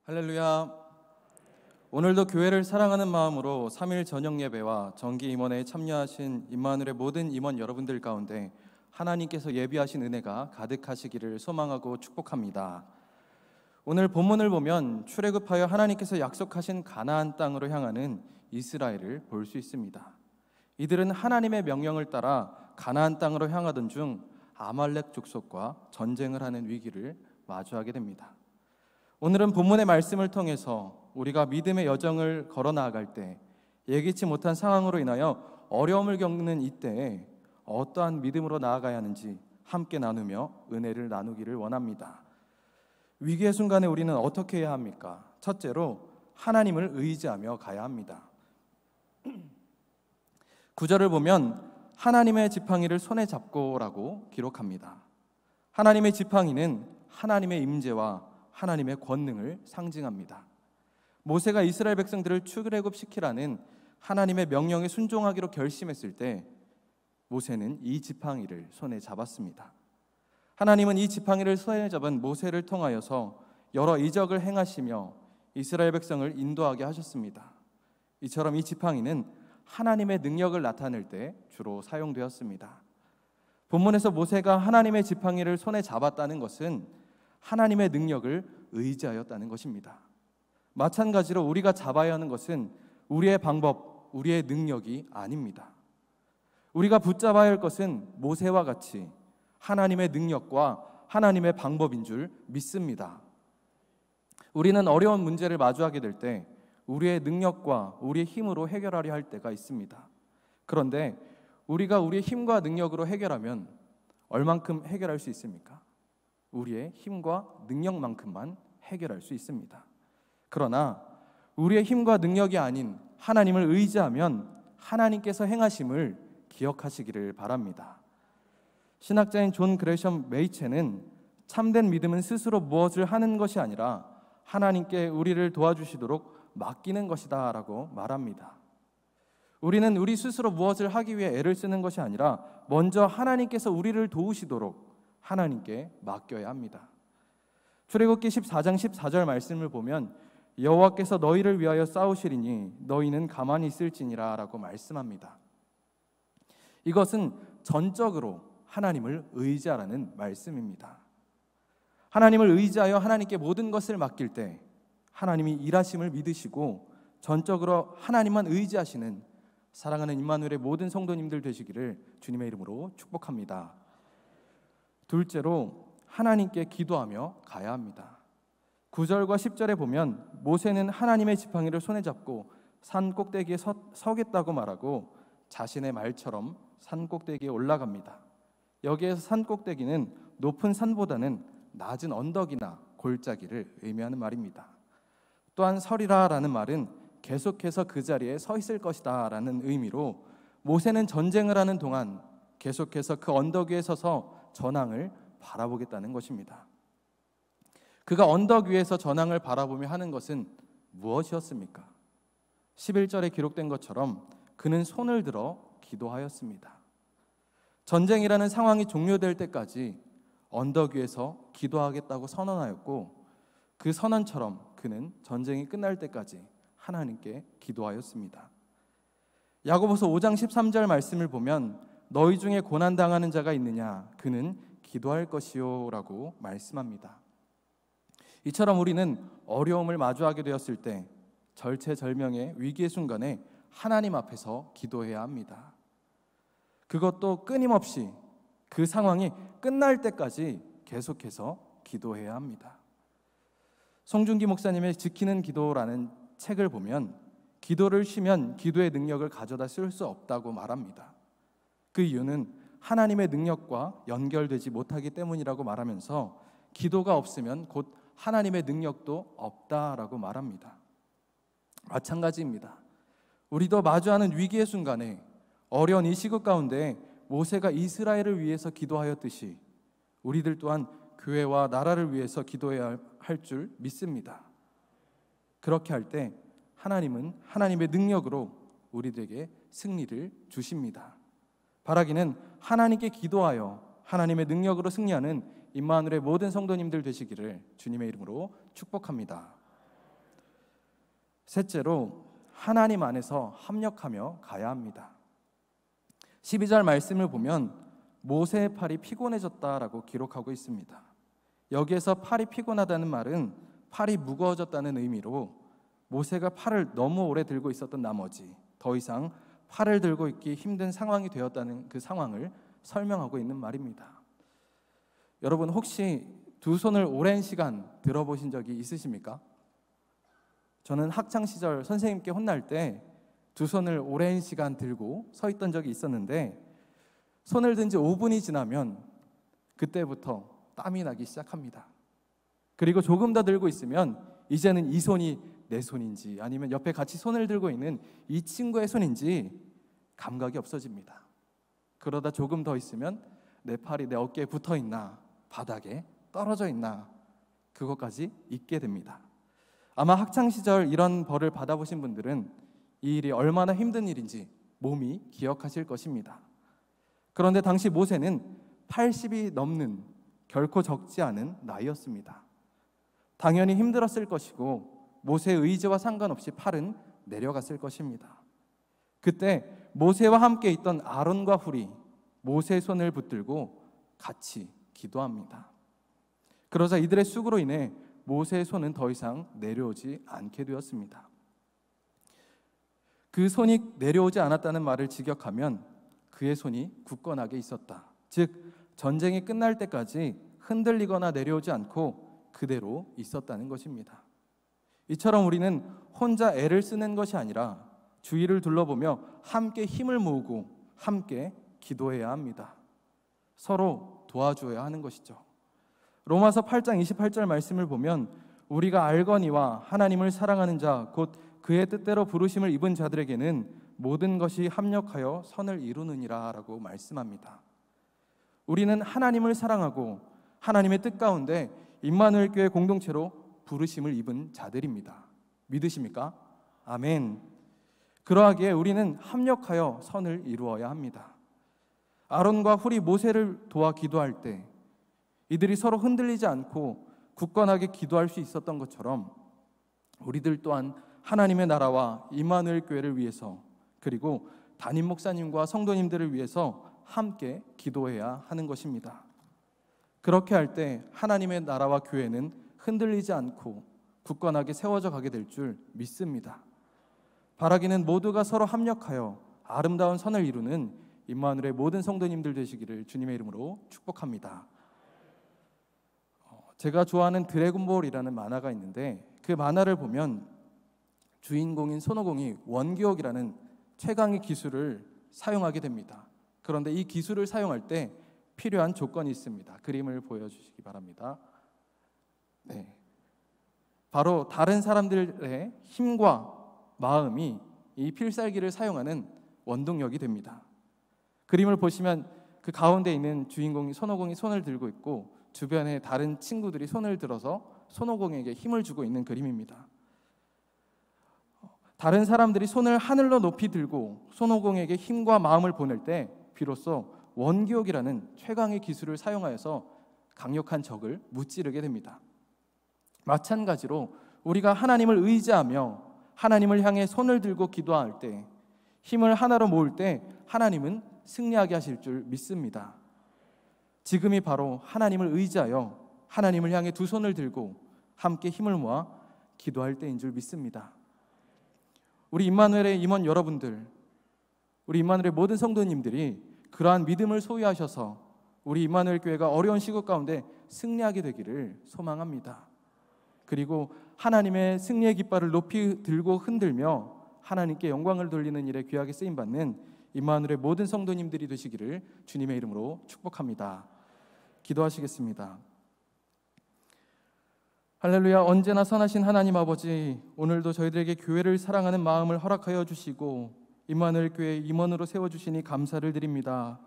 할렐루야. 오늘도 교회를 사랑하는 마음으로 3일 저녁 예배와 정기 임원회에 참여하신 임마누엘의 모든 임원 여러분들 가운데 하나님께서 예비하신 은혜가 가득하시기를 소망하고 축복합니다. 오늘 본문을 보면 출애굽하여 하나님께서 약속하신 가나안 땅으로 향하는 이스라엘을 볼 수 있습니다. 이들은 하나님의 명령을 따라 가나안 땅으로 향하던 중 아말렉 족속과 전쟁을 하는 위기를 마주하게 됩니다. 오늘은 본문의 말씀을 통해서 우리가 믿음의 여정을 걸어 나아갈 때 예기치 못한 상황으로 인하여 어려움을 겪는 이때에 어떠한 믿음으로 나아가야 하는지 함께 나누며 은혜를 나누기를 원합니다. 위기의 순간에 우리는 어떻게 해야 합니까? 첫째로 하나님을 의지하며 가야 합니다. 9절을 보면 하나님의 지팡이를 손에 잡고라고 기록합니다. 하나님의 지팡이는 하나님의 임재와 하나님의 권능을 상징합니다. 모세가 이스라엘 백성들을 출애굽시키라는 하나님의 명령에 순종하기로 결심했을 때 모세는 이 지팡이를 손에 잡았습니다. 하나님은 이 지팡이를 손에 잡은 모세를 통하여서 여러 이적을 행하시며 이스라엘 백성을 인도하게 하셨습니다. 이처럼 이 지팡이는 하나님의 능력을 나타낼 때 주로 사용되었습니다. 본문에서 모세가 하나님의 지팡이를 손에 잡았다는 것은 하나님의 능력을 의지하였다는 것입니다. 마찬가지로 우리가 잡아야 하는 것은 우리의 방법, 우리의 능력이 아닙니다. 우리가 붙잡아야 할 것은 모세와 같이 하나님의 능력과 하나님의 방법인 줄 믿습니다. 우리는 어려운 문제를 마주하게 될 때 우리의 능력과 우리의 힘으로 해결하려 할 때가 있습니다. 그런데 우리가 우리의 힘과 능력으로 해결하면 얼만큼 해결할 수 있습니까? 우리의 힘과 능력만큼만 해결할 수 있습니다. 그러나 우리의 힘과 능력이 아닌 하나님을 의지하면 하나님께서 행하심을 기억하시기를 바랍니다. 신학자인 존 그레셔엄 메이체는 참된 믿음은 스스로 무엇을 하는 것이 아니라 하나님께 우리를 도와주시도록 맡기는 것이다 라고 말합니다. 우리는 우리 스스로 무엇을 하기 위해 애를 쓰는 것이 아니라 먼저 하나님께서 우리를 도우시도록 하나님께 맡겨야 합니다. 출애굽기 14장 14절 말씀을 보면 여호와께서 너희를 위하여 싸우시리니 너희는 가만히 있을지니라 라고 말씀합니다. 이것은 전적으로 하나님을 의지하라는 말씀입니다. 하나님을 의지하여 하나님께 모든 것을 맡길 때 하나님이 일하심을 믿으시고 전적으로 하나님만 의지하시는 사랑하는 임마누엘의 모든 성도님들 되시기를 주님의 이름으로 축복합니다. 둘째로 하나님께 기도하며 가야 합니다. 9절과 10절에 보면 모세는 하나님의 지팡이를 손에 잡고 산 꼭대기에 서겠다고 말하고 자신의 말처럼 산 꼭대기에 올라갑니다. 여기에서 산 꼭대기는 높은 산보다는 낮은 언덕이나 골짜기를 의미하는 말입니다. 또한 서리라 라는 말은 계속해서 그 자리에 서 있을 것이다 라는 의미로 모세는 전쟁을 하는 동안 계속해서 그 언덕 위에 서서 전황을 바라보겠다는 것입니다. 그가 언덕 위에서 전황을 바라보며 하는 것은 무엇이었습니까? 11절에 기록된 것처럼 그는 손을 들어 기도하였습니다. 전쟁이라는 상황이 종료될 때까지 언덕 위에서 기도하겠다고 선언하였고 그 선언처럼 그는 전쟁이 끝날 때까지 하나님께 기도하였습니다. 야고보서 5장 13절 말씀을 보면 너희 중에 고난당하는 자가 있느냐? 그는 기도할 것이요 라고 말씀합니다. 이처럼 우리는 어려움을 마주하게 되었을 때 절체절명의 위기의 순간에 하나님 앞에서 기도해야 합니다. 그것도 끊임없이 그 상황이 끝날 때까지 계속해서 기도해야 합니다. 송중기 목사님의 지키는 기도라는 책을 보면 기도를 쉬면 기도의 능력을 가져다 쓸 수 없다고 말합니다. 그 이유는 하나님의 능력과 연결되지 못하기 때문이라고 말하면서 기도가 없으면 곧 하나님의 능력도 없다라고 말합니다. 마찬가지입니다. 우리도 마주하는 위기의 순간에 어려운 이 시국 가운데 모세가 이스라엘을 위해서 기도하였듯이 우리들 또한 교회와 나라를 위해서 기도해야 할 줄 믿습니다. 그렇게 할 때 하나님은 하나님의 능력으로 우리들에게 승리를 주십니다. 바라기는 하나님께 기도하여 하나님의 능력으로 승리하는 임마누엘의 모든 성도님들 되시기를 주님의 이름으로 축복합니다. 셋째로 하나님 안에서 합력하며 가야 합니다. 12절 말씀을 보면 모세의 팔이 피곤해졌다라고 기록하고 있습니다. 여기에서 팔이 피곤하다는 말은 팔이 무거워졌다는 의미로 모세가 팔을 너무 오래 들고 있었던 나머지 더 이상 팔을 들고 있기 힘든 상황이 되었다는 그 상황을 설명하고 있는 말입니다. 여러분 혹시 두 손을 오랜 시간 들어보신 적이 있으십니까? 저는 학창시절 선생님께 혼날 때 두 손을 오랜 시간 들고 서 있던 적이 있었는데 손을 든 지 5분이 지나면 그때부터 땀이 나기 시작합니다. 그리고 조금 더 들고 있으면 이제는 이 손이 내 손인지 아니면 옆에 같이 손을 들고 있는 이 친구의 손인지 감각이 없어집니다. 그러다 조금 더 있으면 내 팔이 내 어깨에 붙어 있나 바닥에 떨어져 있나 그것까지 잊게 됩니다. 아마 학창시절 이런 벌을 받아보신 분들은 이 일이 얼마나 힘든 일인지 몸이 기억하실 것입니다. 그런데 당시 모세는 80이 넘는 결코 적지 않은 나이였습니다. 당연히 힘들었을 것이고 모세의 의지와 상관없이 팔은 내려갔을 것입니다. 그때 모세와 함께 있던 아론과 훌이 모세의 손을 붙들고 같이 기도합니다. 그러자 이들의 수고로 인해 모세의 손은 더 이상 내려오지 않게 되었습니다. 그 손이 내려오지 않았다는 말을 직역하면 그의 손이 굳건하게 있었다. 즉 전쟁이 끝날 때까지 흔들리거나 내려오지 않고 그대로 있었다는 것입니다. 이처럼 우리는 혼자 애를 쓰는 것이 아니라 주위를 둘러보며 함께 힘을 모으고 함께 기도해야 합니다. 서로 도와줘야 하는 것이죠. 로마서 8장 28절 말씀을 보면 우리가 알거니와 하나님을 사랑하는 자 곧 그의 뜻대로 부르심을 입은 자들에게는 모든 것이 합력하여 선을 이루느니라 라고 말씀합니다. 우리는 하나님을 사랑하고 하나님의 뜻 가운데 임마누엘 교회 공동체로 부르심을 입은 자들입니다. 믿으십니까? 아멘. 그러하기에 우리는 합력하여 선을 이루어야 합니다. 아론과 훌이 모세를 도와 기도할 때 이들이 서로 흔들리지 않고 굳건하게 기도할 수 있었던 것처럼 우리들 또한 하나님의 나라와 임마누엘 교회를 위해서 그리고 담임 목사님과 성도님들을 위해서 함께 기도해야 하는 것입니다. 그렇게 할 때 하나님의 나라와 교회는 흔들리지 않고 굳건하게 세워져 가게 될 줄 믿습니다. 바라기는 모두가 서로 합력하여 아름다운 선을 이루는 임마누엘의 모든 성도님들 되시기를 주님의 이름으로 축복합니다. 제가 좋아하는 드래곤볼이라는 만화가 있는데 그 만화를 보면 주인공인 손오공이 원기옥이라는 최강의 기술을 사용하게 됩니다. 그런데 이 기술을 사용할 때 필요한 조건이 있습니다. 그림을 보여주시기 바랍니다. 네, 바로 다른 사람들의 힘과 마음이 이 필살기를 사용하는 원동력이 됩니다. 그림을 보시면 그 가운데 있는 주인공이 손오공이 손을 들고 있고 주변에 다른 친구들이 손을 들어서 손오공에게 힘을 주고 있는 그림입니다. 다른 사람들이 손을 하늘로 높이 들고 손오공에게 힘과 마음을 보낼 때 비로소 원기옥이라는 최강의 기술을 사용하여서 강력한 적을 무찌르게 됩니다. 마찬가지로 우리가 하나님을 의지하며 하나님을 향해 손을 들고 기도할 때 힘을 하나로 모을 때 하나님은 승리하게 하실 줄 믿습니다. 지금이 바로 하나님을 의지하여 하나님을 향해 두 손을 들고 함께 힘을 모아 기도할 때인 줄 믿습니다. 우리 임마누엘의 임원 여러분들, 우리 임마누엘의 모든 성도님들이 그러한 믿음을 소유하셔서 우리 임마누엘 교회가 어려운 시국 가운데 승리하게 되기를 소망합니다. 그리고 하나님의 승리의 깃발을 높이 들고 흔들며 하나님께 영광을 돌리는 일에 귀하게 쓰임받는 임마누엘의 모든 성도님들이 되시기를 주님의 이름으로 축복합니다. 기도하시겠습니다. 할렐루야. 언제나 선하신 하나님 아버지, 오늘도 저희들에게 교회를 사랑하는 마음을 허락하여 주시고 임마누엘 교회 임원으로 세워주시니 감사를 드립니다.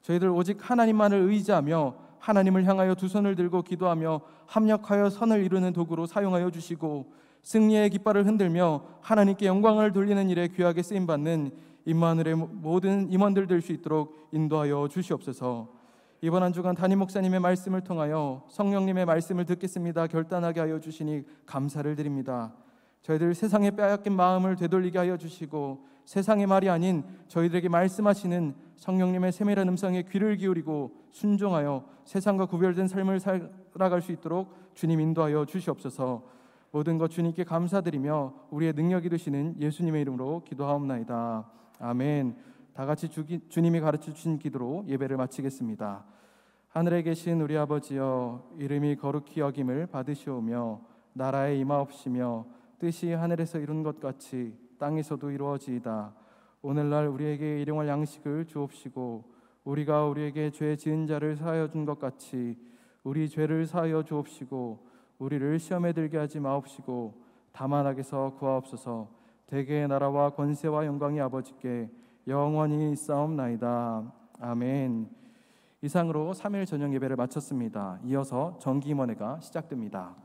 저희들 오직 하나님만을 의지하며 하나님을 향하여 두 손을 들고 기도하며 합력하여 선을 이루는 도구로 사용하여 주시고 승리의 깃발을 흔들며 하나님께 영광을 돌리는 일에 귀하게 쓰임받는 임마누엘의 모든 임원들 될 수 있도록 인도하여 주시옵소서. 이번 한 주간 담임 목사님의 말씀을 통하여 성령님의 말씀을 듣겠습니다 결단하게 하여 주시니 감사를 드립니다. 저희들 세상의 빼앗긴 마음을 되돌리게 하여 주시고 세상의 말이 아닌 저희들에게 말씀하시는 성령님의 세밀한 음성에 귀를 기울이고 순종하여 세상과 구별된 삶을 살아갈 수 있도록 주님 인도하여 주시옵소서. 모든 것 주님께 감사드리며 우리의 능력이 되시는 예수님의 이름으로 기도하옵나이다. 아멘. 다 같이 주님이 가르쳐 주신 기도로 예배를 마치겠습니다. 하늘에 계신 우리 아버지여, 이름이 거룩히 여김을 받으시오며 나라에 임하옵시며 뜻이 하늘에서 이룬 것 같이 땅에서도 이루어지이다. 오늘날 우리에게 일용할 양식을 주옵시고 우리가 우리에게 죄 지은 자를 사하여 준 것 같이 우리 죄를 사하여 주옵시고 우리를 시험에 들게 하지 마옵시고 다만 악에서 구하옵소서. 대개의 나라와 권세와 영광이 아버지께 영원히 있사옵나이다. 아멘. 이상으로 3일 저녁 예배를 마쳤습니다. 이어서 정기 임원회가 시작됩니다.